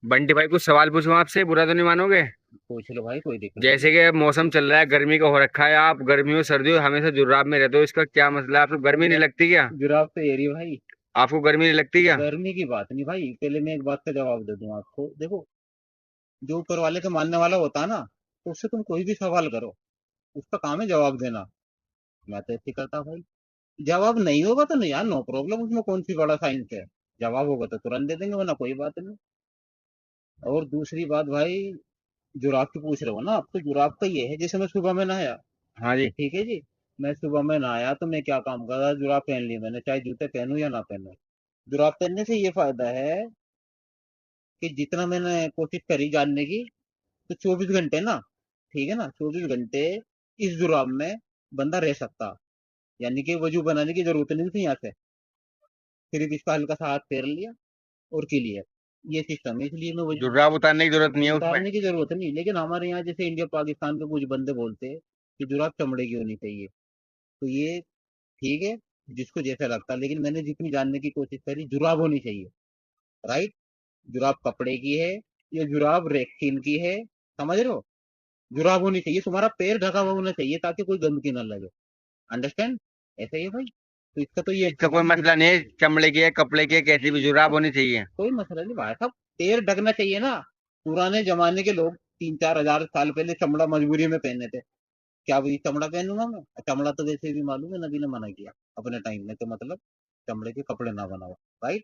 बंटी भाई, कुछ सवाल पूछूं आपसे? बुरा तो नहीं मानोगे? पूछ लो भाई, कोई दिक्कत नहीं। जैसे कि मौसम चल रहा है, गर्मी का हो रखा है, आप गर्मियों सर्दियों हमेशा जुर्राब में रहते हो, इसका क्या मसला है? आपको गर्मी नहीं जुरा लगती क्या? जुराब तो एरी भाई। आपको गर्मी नहीं लगती क्या? गर्मी की बात नहीं भाई, पहले मैं एक बात का जवाब दे दूं आपको। देखो, जो ऊपर वाले के मानने वाला होता है ना, तो उससे तुम कोई भी सवाल करो, उसका काम है जवाब देना। मैं तो ऐसे ही करता भाई। जवाब नहीं होगा तो नहीं यार, नो प्रॉब्लम, उसमें कौन सी बड़ा साइंस है। जवाब होगा तो तुरंत दे देंगे, वरना कोई बात नहीं। और दूसरी बात भाई, जुराब की पूछ रहे हो ना आप, तो जुराब का ये है, जैसे मैं सुबह में नहाया, हाँ जी। ठीक है जी। मैं सुबह में नहाया तो मैं क्या काम कर रहा, जुराब पहन ली मैंने, चाहे जूते पहनूं या ना पहनूं। जुराब पहनने से ये फायदा है कि जितना मैंने कोशिश करी जानने की, तो 24 घंटे ना, ठीक है ना, 24 घंटे इस जुराब में बंदा रह सकता। यानी कि वजू बनाने की जरूरत नहीं थी यहाँ से, सिर्फ इसका हल्का सा हाथ फेर लिया और क्लियर। ये सिस्टम है, इसलिए मैं वजू जुर्राब उतारने की जरूरत नहीं है उसमें। उतारने की जरूरत नहीं। लेकिन हमारे यहाँ जैसे इंडिया पाकिस्तान के कुछ बंदे बोलते हैं कि जुराब चमड़े की होनी चाहिए। तो ये ठीक है, जिसको जैसा लगता है, लेकिन मैंने जितनी जानने की कोशिश करी, जुराब होनी चाहिए। राइट। जुराब कपड़े की है, ये जुराब रेक्सीन की है, समझ रहे हो। जुराब होनी चाहिए, तुम्हारा पैर ढका हुआ होना चाहिए ताकि कोई गंदगी ना लगे। अंडरस्टैंड। ऐसा ही है भाई, तो इसका तो ये इसका कोई मसला नहीं है, चमड़े की है, कपड़े की है, कैसी भी जुर्राब होनी चाहिए। कोई मसला नहीं भाई साहब, पैर ढकना चाहिए ना। पुराने जमाने के लोग 3-4 हजार साल पहले चमड़ा मजबूरी में पहने थे। क्या वही चमड़ा पहनूंगा मैं? चमड़ा तो वैसे भी मालूम है, नबी ने मना किया अपने टाइम में, तो मतलब चमड़े के कपड़े ना बनाओ। राइट।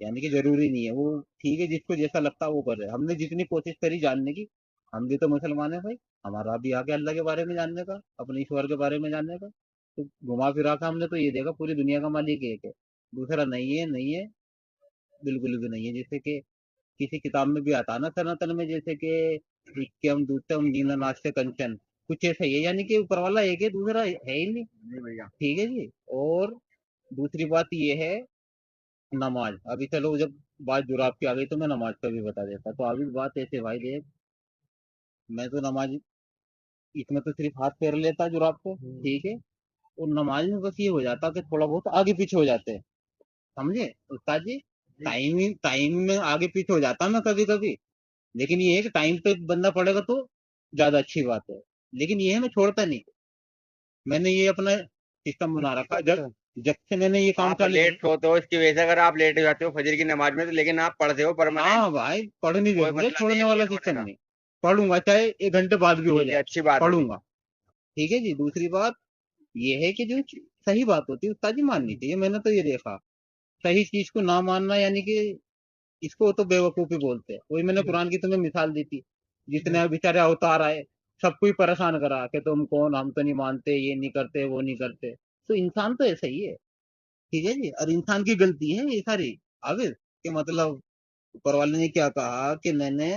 यानी कि जरूरी नहीं है वो, ठीक है, जिसको जैसा लगता है वो करे। हमने जितनी कोशिश करी जानने की, हम भी तो मुसलमान है भाई, हमारा भी आगे अल्लाह के बारे में जानने का, अपने ईश्वर के बारे में जानने का। तो घुमा फिरा के हमने तो ये देखा, पूरी दुनिया का मालिक एक है, दूसरा नहीं है, नहीं है, बिल्कुल भी नहीं है। जैसे कि किसी किताब में भी आता ना सनातन में, जैसे कि नित्यम दूतम दीन नास्ते कंचन, कुछ ऐसा ही है। यानी कि ऊपर वाला एक है, दूसरा है ही नहीं। नहीं भैया। ठीक है जी। और दूसरी बात ये है, नमाज। अभी चलो, जब बात जुराब की आ गई तो मैं नमाज का भी बता देता। तो अभी बात ऐसे भाई देख, मैं तो नमाज इसमें तो सिर्फ हाथ फेर लेता जुराब को, ठीक है। और नमाज में बस ये हो जाता कि थोड़ा बहुत आगे पीछे हो जाते हैं, समझे उस्ताद जी। टाइम टाइम में आगे पीछे हो जाता मैं कभी कभी। लेकिन ये है कि टाइम पे बंदा पड़ेगा तो ज्यादा अच्छी बात है। लेकिन ये है, मैं छोड़ता नहीं। मैंने ये अपना सिस्टम बना रखा, जब जब से मैंने ये काम आप चालू लेट किया। सोते हो, इसकी वजह से अगर आप लेट हो जाते हो फजर की नमाज में तो, लेकिन आप पढ़ते हो परमानेंट। हाँ भाई, पढ़ नहीं कोई देते, मसला नहीं छोड़ने है वाला लेट होने सिस्टम का। नहीं। पढ़ूंगा चाहे 1 घंटे बाद भी हो ठीक है, जाए, अच्छी बात है जी। पढ़ूंगा। ठीक है जी। दूसरी बात ये है कि जो सही बात होती है उस्ताद जी माननी चाहिए। मैंने तो ये देखा, सही चीज को ना मानना, यानी कि इसको तो बेवकूफी बोलते हैं। वही मैंने कुरान की तुम्हें मिसाल दी थी, जितने बेचारे अवतार आए, सबको ही परेशान करा कि तुम कौन, हम तो नहीं मानते, ये नहीं करते, वो नहीं करते। तो इंसान तो ऐसा ही है, ठीक है जी। और इंसान की गलती है ये सारी। आगे कि मतलब ऊपर वाले ने क्या कहा कि मैंने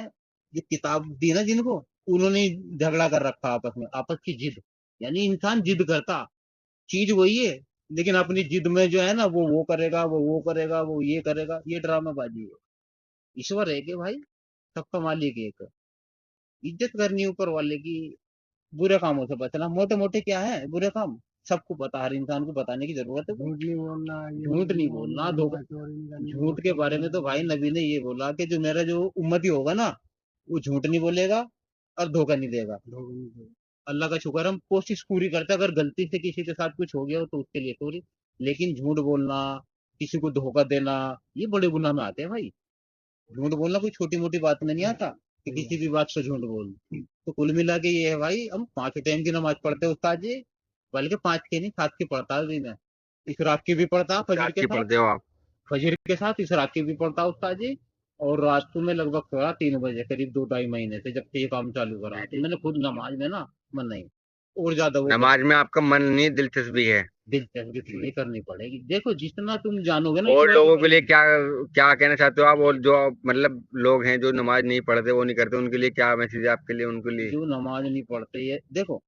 जो किताब दी ना जिनको, उन्होंने झगड़ा कर रखा आपस में, आपस की जिद। यानी इंसान जिद करता, चीज वही है, लेकिन अपनी जिद में जो है ना, वो करेगा, वो करेगा, वो ये करेगा, ये ड्रामेबाजी है। ईश्वर है कि भाई, सबका मालिक एक है। इज्जत करनी ऊपर वाले की, बुरे कामों से बचना। मोटे मोटे क्या है बुरे काम, सबको पता, हर इंसान को बताने की जरूरत है। झूठ नहीं बोलना, झूठ नहीं बोलना, धोखा। झूठ के बारे में तो भाई नबी ने ये बोला कि जो मेरा जो उम्मती होगा ना, वो झूठ नहीं बोलेगा और धोखा नहीं देगा। अल्लाह का शुक्र, हम कोशिश पूरी करते हैं। अगर गलती से किसी के साथ कुछ हो गया हो तो उसके लिए सॉरी। लेकिन झूठ बोलना, किसी को धोखा देना, ये बड़े गुनाह में आते हैं भाई। झूठ बोलना कोई छोटी मोटी बात में नहीं आता कि किसी भी बात पर झूठ बोल। तो कुल मिला के ये है भाई, हम 5 टाइम की नमाज पढ़ते हैं उस्ताद जी। बल्कि 5 की नहीं, 7 की पढ़ता भी मैं। इशराक की भी पढ़ता फजर रात के की साथ, पढ़ते हो आप? फजर के साथ इशराक की भी पढ़ता उस्ताद जी। और रात को मैं लगभग सोया 3 बजे करीब, 2-2.5 महीने से, जब से ये काम चालू करा। तो मैंने खुद नमाज में ना, मन नहीं, और ज्यादा वो कर, नमाज में आपका मन नहीं, दिलचस्पी है। दिलचस्पी थोड़ी करनी पड़ेगी। देखो, जितना तुम जानोगे ना और ईश्वर के लोगों के बारे लिए में। क्या क्या कहना चाहते हो आप? और जो मतलब लोग हैं जो नमाज नहीं पढ़ते, वो नहीं करते, उनके लिए क्या मैसेज है आपके लिए, उनके लिए? जो नमाज नहीं पढ़ते, ये देखो,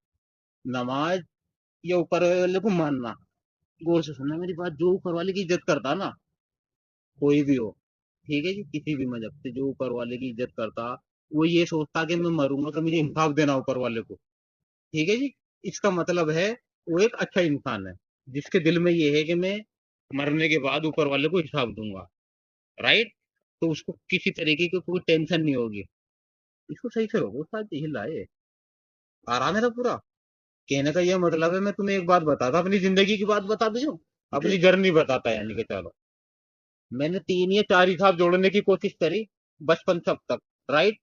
नमाज ये ऊपर वाले को मानना। गौर से सुनना मेरी बात, जो ऊपर वाले की इज्जत करता ना, कोई भी हो, ठीक है जी, किसी भी मजहब से, जो ऊपर वाले की इज्जत करता, वो ये सोचता कि मैं मरूंगा तो मुझे इंसाफ देना ऊपर वाले को। ठीक है जी। इसका मतलब है वो एक अच्छा इंसान है, जिसके दिल में ये है कि मैं मरने के बाद ऊपर वाले को हिसाब दूंगा। राइट। तो उसको किसी तरीके की कोई टेंशन नहीं होगी। इसको सही से रोको उस्ताद जी, हिलाए आराम है ना पूरा। कहने का ये मतलब है, मैं तुम्हें एक बात बताता, अपनी जिंदगी की बात बता दूं, अपनी जर्नी बताता, यानी कि चलो मैंने 3 या 4 हिसाब जोड़ने की कोशिश करी बचपन से अब तक, राइट।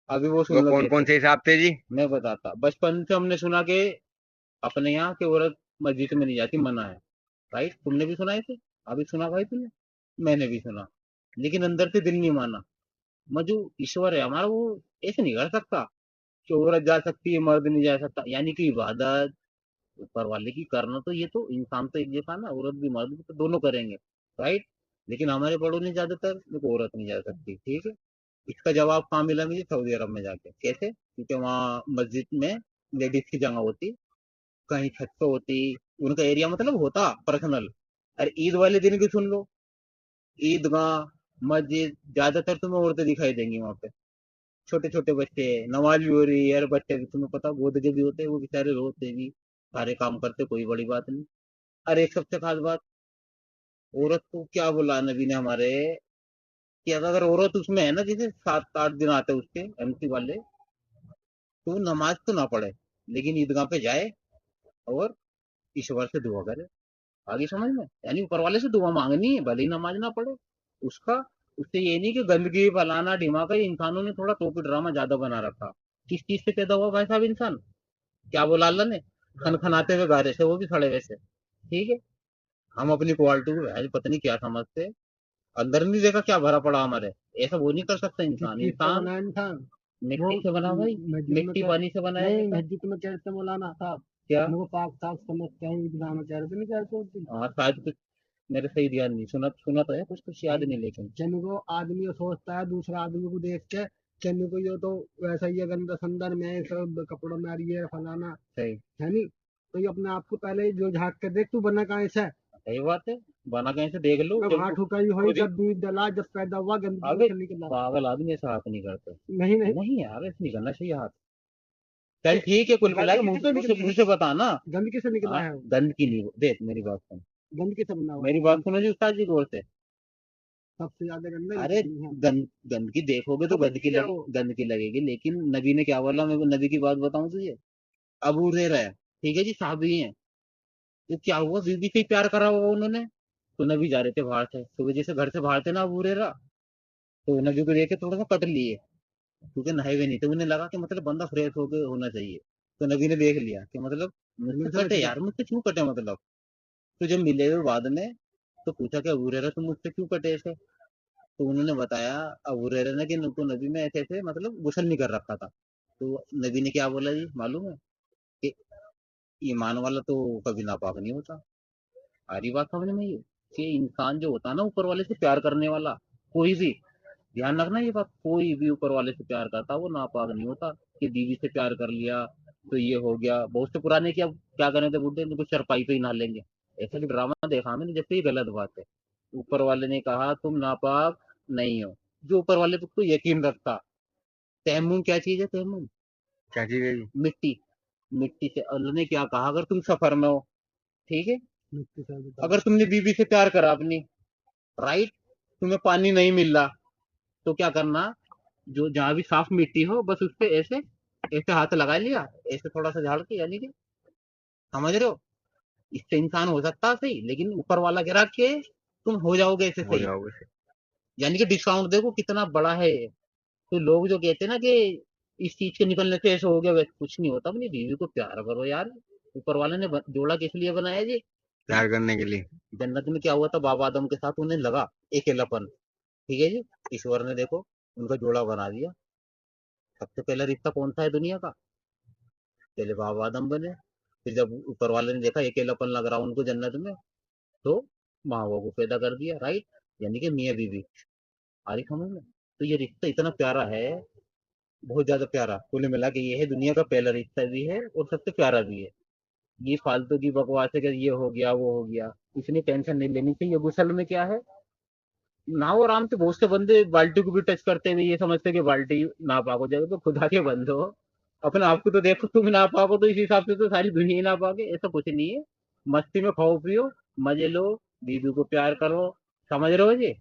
अभी वो वो सुन लो कौन कौन कैसे। से हिसाब थे जी? मैं बताता, बचपन से हमने सुना कि अपने यहाँ की औरत मस्जिद में नहीं जाती, मना है, राइट। तुमने भी सुना है इसे? अभी सुना भाई तुमने? मैंने भी सुना, लेकिन अंदर से दिल नहीं माना। मैं जो ईश्वर है हमारा, वो ऐसे नहीं कर सकता कि औरत जा सकती है मर्द नहीं जा सकता, यानी कि इबादत ऊपर वाले की करना, तो ये तो इंसान तो एक जैसा ना, औरत भी मर्द भी तो दोनों करेंगे, राइट। लेकिन हमारे बड़ों ने ज्यादातर देखो औरत नहीं जा सकती, ठीक है। इसका जवाब कहाँ मिला मुझे? सऊदी अरब में जाके। कैसे? क्योंकि वहाँ मस्जिद में लेडीज की जगह होती, कहीं छत पे होती, उनका एरिया मतलब होता पर्सनल। अरे ईद वाले दिन की सुन लो, ईदगाह मस्जिद ज्यादातर तुम्हें औरतें दिखाई देंगी वहां पे। छोटे छोटे बच्चे, नमाज भी हो रही है, यार बच्चे भी तुम्हें पता गोद के भी होते हैं, वो बेचारे रोते भी, सारे काम करते, कोई बड़ी बात नहीं। अरे एक सबसे खास बात, औरत को क्या बोला नबी ने हमारे, कि अगर औरत उसमें है ना, जैसे 7 8 दिन आते हैं उसके एमसी वाले, तो वो नमाज तो ना पढ़े, लेकिन ईदगाह पे जाए और ईश्वर से दुआ करे। आगे समझ में, यानी ऊपर वाले से दुआ मांगनी है, भले ही नमाज ना पढ़े उसका। उससे ये नहीं कि गंदगी फलाना ढिमाका, ये इंसानों ने थोड़ा टोपी ड्रामा ज्यादा बना रखा। किस चीज से पैदा हुआ भाई साहब इंसान? क्या बोला अल्लाह ने? खनखनाते हुए गा रहे थे, वो भी खड़े वैसे, ठीक है। हम अपनी क्वालिटी को भाई पता नहीं क्या समझते, अंदर नहीं देखा क्या भरा पड़ा हमारे। ऐसा वो नहीं कर सकता इंसान। किससे इंसान बना इंसान? वो मिट्टी से बना भाई, मस्जिद में मिट्टी क्या? पानी से बनाया नहीं, जाता है। मस्जिद में कहते मौलाना साहब, क्या? मेरे को पाक साफ समझते हैं, ईदगाह में कहते नहीं कहते उस दिन। हाँ शायद कुछ मेरे सही ध्यान नहीं, सुना सुना तो है, कुछ कुछ याद नहीं लेकिन। चने को आदमी ये सोचता है दूसरा आदमी को देख के, चने को ये तो वैसा ही है, गंदा संदर में है, सब कपड़ों में आ रही है फलाना, सही है नहीं? तो ये अपने आप को पहले ही जो झाँक के देख, तू बना कहाँ से है? सही बात है, बना कहीं से देख लो मैं जब वहां तू ठुकाई हुई, खुद ही। जब दूध डला, जब पैदा हुआ, गंदगी में अबे से निकला। पागल आदमी ऐसा हाथ नहीं करते। नहीं नहीं, नहीं यार ऐसे नहीं करना चाहिए हाथ। चल ये ठीक है, कुल मिला के गंदगी मुंह से तो मुंह से निकला, मुंह से बताना। गंदगी से निकला हाँ, है वो, गंद की नहीं देख मेरी बात सुन। गंदगी से बना हुआ मेरी है, बात सुनो जी उस्ताद जी गौर से। सबसे ज्यादा गंदा अरे इसी है। गंदगी देखोगे तो तो ठीक है वो, गंदगी लगेगी, लेकिन नबी ने क्या बोला, मैं नबी की बात बताऊं तुझे। अबू हुरैरा है, ठीक है जी, साहबी हैं। तो क्या हुआ, बीवी से ही प्यार करा होगा उन्होंने। तो नबी जा रहे थे बाहर से, तो वजह से घर से बाहर थे ना अबू हुरैरा, तो नबी को देख के थोड़ा सा कट लिए, क्योंकि नहाए हुए नहीं थे। उन्हें लगा कि मतलब बंदा फ्रेश होकर होना चाहिए। तो नबी ने देख लिया कि मतलब मुझसे मुझसे कटे बच यार, मुझसे क्यों कटे मतलब। तो जब मिले हुए बाद में, तो पूछा कि अबू हुरैरा तुम मुझसे क्यों कटे ऐसे। तो उन्होंने बताया अबू हुरैरा ने कि तो नबी में ऐसे ऐसे मतलब गुस्ल नहीं कर रखा था। तो नबी ने क्या बोला जी मालूम है? कि ईमान वाला तो कभी नापाक नहीं होता। सारी बात समझ में ये, कि इंसान जो होता है ना ऊपर वाले से प्यार करने वाला, कोई भी, ध्यान रखना ये बात, कोई भी ऊपर वाले से प्यार करता वो नापाक नहीं होता। कि बीवी से प्यार कर लिया तो ये हो गया। बहुत से पुराने क्या क्या करने थे बुढ़े, कुछ चरपाई पे ही नहा लेंगे। ऐसा भी ड्रामा देखा मैंने, जैसे ये गलत बात है। ऊपर वाले ने कहा तुम नापाक नहीं हो, जो ऊपर वाले पे कोई यकीन रखता। तयम्मुम क्या चीज है? तयम्मुम क्या चीज है जी? मिट्टी, मिट्टी से अल्लाह ने क्या कहा, अगर तुम सफर में हो, ठीक है, मुझसे सब बताओ। अगर तुमने बीवी से प्यार करा अपनी, राइट, तुम्हें पानी नहीं मिल रहा, तो क्या करना, जो जहां भी साफ मिट्टी हो बस उस पे ऐसे ऐसे हाथ लगा लिया, ऐसे थोड़ा सा झाड़ के, यानी कि समझ रहे हो, इससे इंसान हो सकता है सही, लेकिन ऊपर वाला गिरा के तुम हो जाओगे ऐसे हो सही। जाओगे। यानी कि डिस्काउंट देखो कितना बड़ा है ये। तो लोग जो कहते हैं ना कि इस चीज के निकलने से ऐसे हो गया, वैसे कुछ नहीं होता। अपनी बीवी को प्यार करो यार, ऊपर वाले ने जोड़ा किस लिए बनाया जी? प्यार करने के लिए। जन्नत में क्या हुआ था बाबा आदम के साथ, उन्हें लगा अकेलापन, ठीक है जी, ईश्वर ने देखो उनका जोड़ा बना दिया। सबसे पहला रिश्ता कौन सा है दुनिया का? पहले बाबा आदम बने, फिर जब ऊपर वाले ने देखा अकेलापन लग रहा उनको जन्नत में, तो माँ बाप को पैदा कर दिया, राइट, यानी कि मियाँ बीवी। आ रही समझ में? तो ये रिश्ता इतना प्यारा है, बहुत ज्यादा प्यारा, कुल मिला के ये है दुनिया का पहला रिश्ता भी है और सबसे प्यारा भी है। ये फालतू की बकवास है कि ये हो गया वो हो गया, इतनी टेंशन नहीं लेनी चाहिए। गुसल में क्या है, नहाओ आराम से। बहुत से बंदे बाल्टी को भी टच करते हुए ये समझते हैं कि बाल्टी नापाक हो जाएगा, तो खुदा के बंदो अपने आप को तो देखो, तुम नापाक हो तो इस हिसाब से तो सारी दुनिया ही नापाक है, ऐसा कुछ नहीं है। मस्ती में खाओ पियो, मजे लो, बीवी को प्यार करो, समझ रहे हो जी?